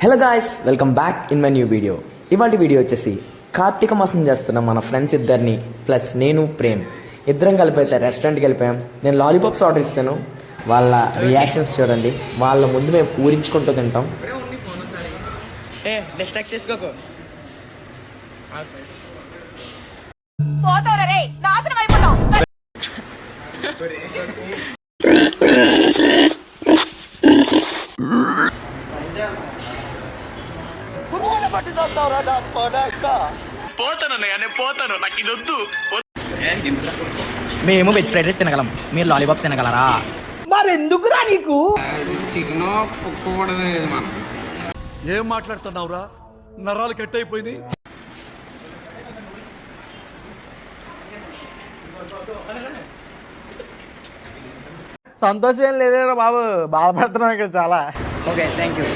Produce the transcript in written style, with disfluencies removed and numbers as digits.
Hello guys, welcome back in my new video. ఇవాళ video వచ్చేసి కార్తీక మాసం చేస్తున్న మన ఫ్రెండ్స్ ఇద్దరిని ప్లస్ నేను ప్రేమ్ ఇద్దరం కలిపి అయితే రెస్టారెంట్కి వెళ్ళిపోయాం. నేను లాలీపాప్స్ ఆర్డర్ ఇస్తాను. వాళ్ళ రియాక్షన్స్ చూడండి. వాళ్ళ ముందు మేము ఊరించుకుంటూ తింటాం. డిస్ట్రాక్ట్ చేసుకోకు. పోతాను నాకు ఇది వద్దు. మేము వెజ్ ఫ్రైడ్ రైస్ తినగలం, మీరు లాలీపాప్స్ తినగలరా? మరెందుకురా నీకు? చికెన్ కుక్కకూడదు. మనం ఏం మాట్లాడుతున్నావురా? నరాలు కట్ అయిపోయింది. సంతోషం ఏం లేదేరా బాబు, బాధపడుతున్నాం ఇక్కడ చాలా. Okay, thank you.